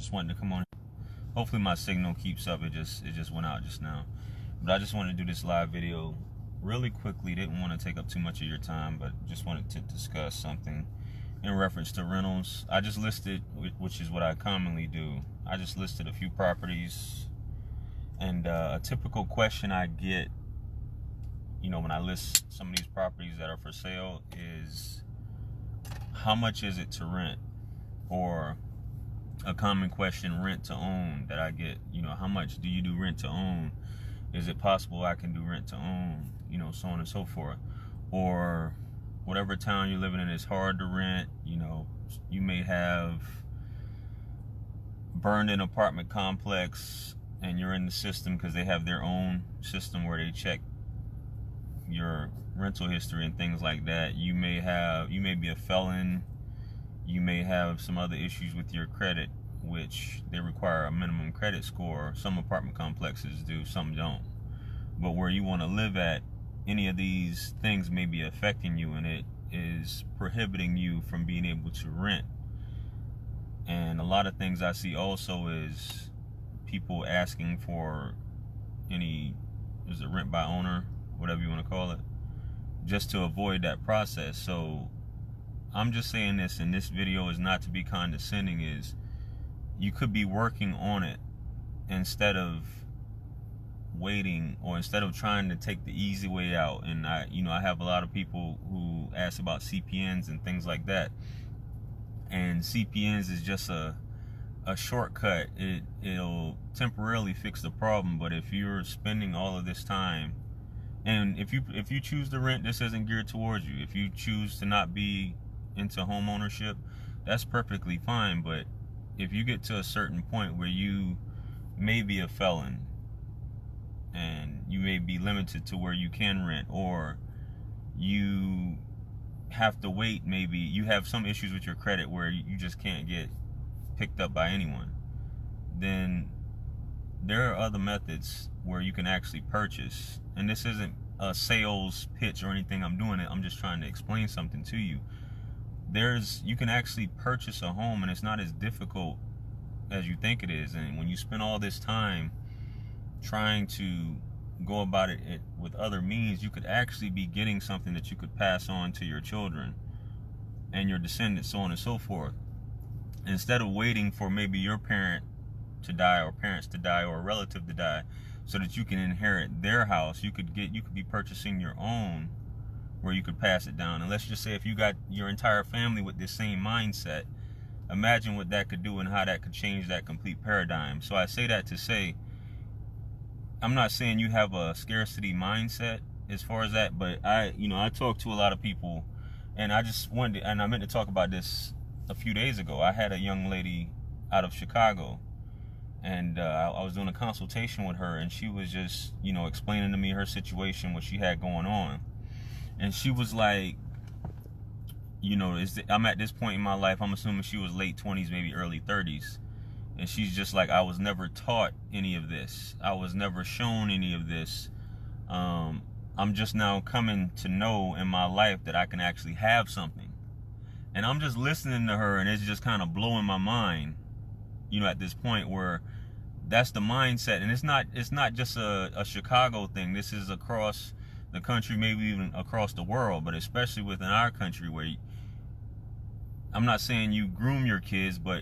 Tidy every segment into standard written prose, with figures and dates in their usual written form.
just wanted to come on. Hopefully my signal keeps up. It just went out just now. But I just wanted to do this live video really quickly. Didn't want to take up too much of your time, but just wanted to discuss something in reference to rentals. I just listed, which is what I commonly do, I just listed a few properties, and a typical question I get, you know, when I list some of these properties that are for sale is, how much is it to rent? Or a common question, rent to own, that I get, you know, how much do you do rent to own? Is it possible I can do rent to own? You know, so on and so forth. Or whatever town you're living in is hard to rent. You know, you may have burned an apartment complex and you're in the system because they have their own system where they check your rental history and things like that. You may be a felon. You may have some other issues with your credit, which they require a minimum credit score. Some apartment complexes do, some don't. But where you want to live at, any of these things may be affecting you, and it is prohibiting you from being able to rent. And a lot of things I see also is people asking for is it rent by owner, whatever you want to call it, just to avoid that process. So I'm just saying this, and this video is not to be condescending, is you could be working on it instead of waiting, or instead of trying to take the easy way out. And I have a lot of people who ask about CPNs and things like that, and CPNs is just a shortcut. It'll temporarily fix the problem, but if you're spending all of this time, and if you choose to rent, this isn't geared towards you. If you choose to not be into home ownership, that's perfectly fine. But if you get to a certain point where you may be a felon and you may be limited to where you can rent, or you have to wait, maybe you have some issues with your credit where you just can't get picked up by anyone, then there are other methods where you can actually purchase. And this isn't a sales pitch or anything. I'm doing it, I'm just trying to explain something to you. You can actually purchase a home, and it's not as difficult as you think it is. And when you spend all this time trying to go about it with other means, you could actually be getting something that you could pass on to your children and your descendants, so on and so forth. Instead of waiting for maybe your parent to die, or parents to die, or a relative to die, so that you can inherit their house, you could be purchasing your own, where you could pass it down. And let's just say if you got your entire family with this same mindset, imagine what that could do and how that could change that complete paradigm. So I say that to say, I'm not saying you have a scarcity mindset as far as that, but I talk to a lot of people, and I meant to talk about this a few days ago. I had a young lady out of Chicago, and I was doing a consultation with her, and she was just, explaining to me her situation, what she had going on. And she was like, I'm at this point in my life, I'm assuming she was late 20s, maybe early 30s. And she's just like, I was never taught any of this. I was never shown any of this. I'm just now coming to know in my life that I can actually have something. And I'm just listening to her, and it's just kind of blowing my mind, at this point, where that's the mindset. And it's not just a Chicago thing. This is across the country, maybe even across the world, but especially within our country, where I'm not saying you groom your kids, but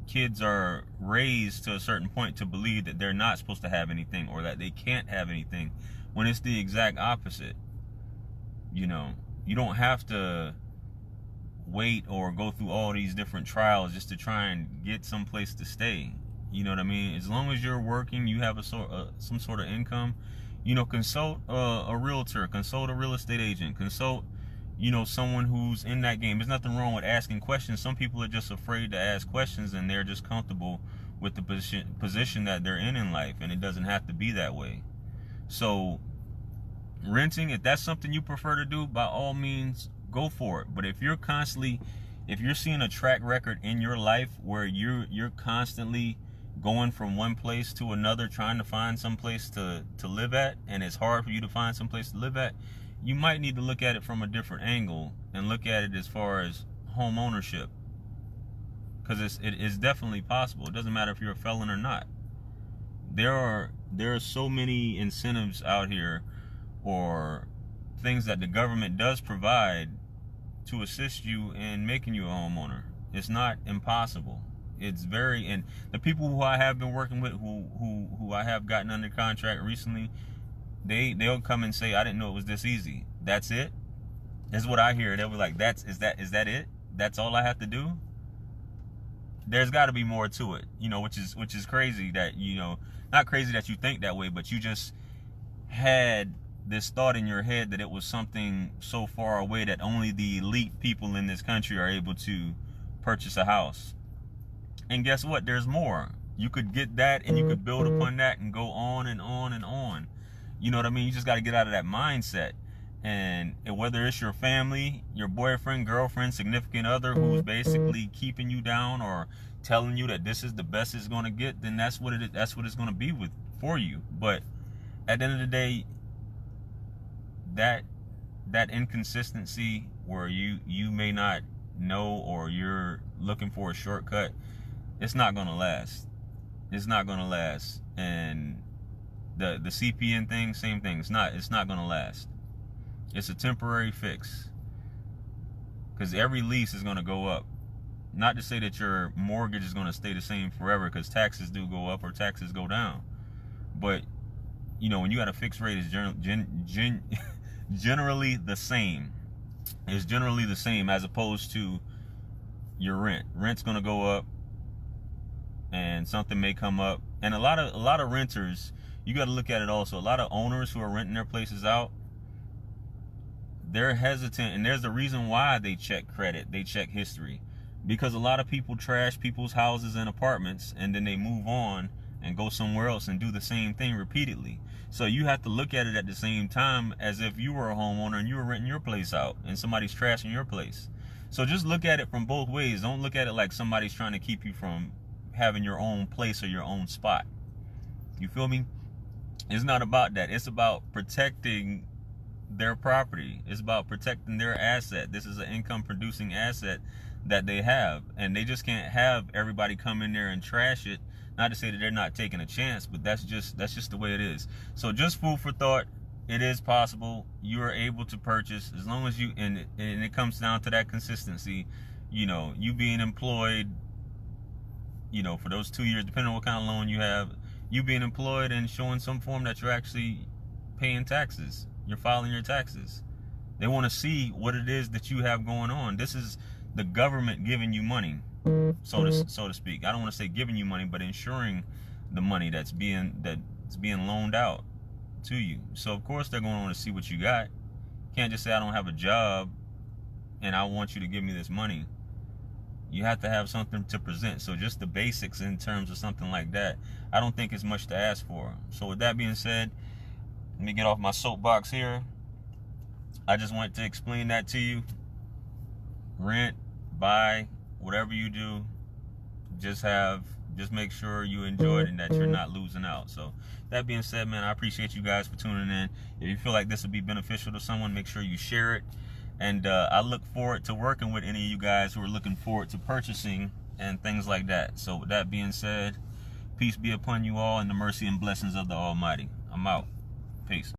kids are raised to a certain point to believe that they're not supposed to have anything, or that they can't have anything, when it's the exact opposite. You don't have to wait or go through all these different trials just to try and get some place to stay. You know what I mean? As long as you're working, you have some sort of income, consult a realtor, consult a real estate agent, consult someone who's in that game. There's nothing wrong with asking questions. Some people are just afraid to ask questions, and they're just comfortable with the position that they're in life, and it doesn't have to be that way. So renting, if that's something you prefer to do, by all means, go for it. But if you're seeing a track record in your life where you're constantly going from one place to another, trying to find some place to live at, and it's hard for you to find some place to live at, you might need to look at it from a different angle and look at it as far as home ownership. because it is definitely possible. It doesn't matter if you're a felon or not. There are so many incentives out here, or things that the government does provide to assist you in making you a homeowner. It's not impossible. It's very, and the people who I have been working with, who I have gotten under contract recently, they'll come and say, I didn't know it was this easy. That's it? That's what I hear. They'll be like, is that it? That's all I have to do? There's got to be more to it, you know, which is crazy that, you know, not crazy that you think that way, but you just had this thought in your head that it was something so far away that only the elite people in this country are able to purchase a house. And guess what? There's more. You could get that, and you could build upon that and go on and on and on. You know what I mean? You just got to get out of that mindset. And whether it's your family, your boyfriend, girlfriend, significant other who's basically keeping you down or telling you that this is the best it's going to get, then that's what it's going to be for you. But at the end of the day, that inconsistency where you may not know, or you're looking for a shortcut, it's not going to last. It's not going to last. And the CPN thing, same thing. It's not going to last. It's a temporary fix, because every lease is going to go up. Not to say that your mortgage is going to stay the same forever, because taxes do go up or taxes go down. But, you know, when you got a fixed rate, it's generally the same. It's generally the same, as opposed to your rent. Rent's going to go up, and something may come up. And a lot of renters, you got to look at it also. A lot of owners who are renting their places out, they're hesitant, and there's a reason why they check credit, they check history, because a lot of people trash people's houses and apartments, and then they move on and go somewhere else and do the same thing repeatedly. So you have to look at it at the same time as if you were a homeowner and you were renting your place out and somebody's trashing your place. So just look at it from both ways. Don't look at it like somebody's trying to keep you from having your own place or your own spot. You feel me? It's not about that. It's about protecting their property. It's about protecting their asset. This is an income producing asset that they have, and they just can't have everybody come in there and trash it. Not to say that they're not taking a chance, but that's just the way it is. So just food for thought. It is possible. You are able to purchase, as long as you, and it comes down to that consistency. You know, you being employed, you know, for those 2 years, depending on what kind of loan you have, you being employed and showing some form that you're actually paying taxes. You're filing your taxes. They want to see what it is that you have going on. This is the government giving you money, so to speak. I don't want to say giving you money, but ensuring the money that's being loaned out to you. So of course they're going to want to see what you got. Can't just say I don't have a job and I want you to give me this money. You have to have something to present. So just the basics in terms of something like that, I don't think it's much to ask for. So with that being said, let me get off my soapbox here. I just wanted to explain that to you. Rent, buy, whatever you do, just make sure you enjoy it and that you're not losing out. So that being said, man, I appreciate you guys for tuning in. If you feel like this would be beneficial to someone, make sure you share it. And I look forward to working with any of you guys who are looking forward to purchasing and things like that. So with that being said, peace be upon you all and the mercy and blessings of the Almighty. I'm out. Peace.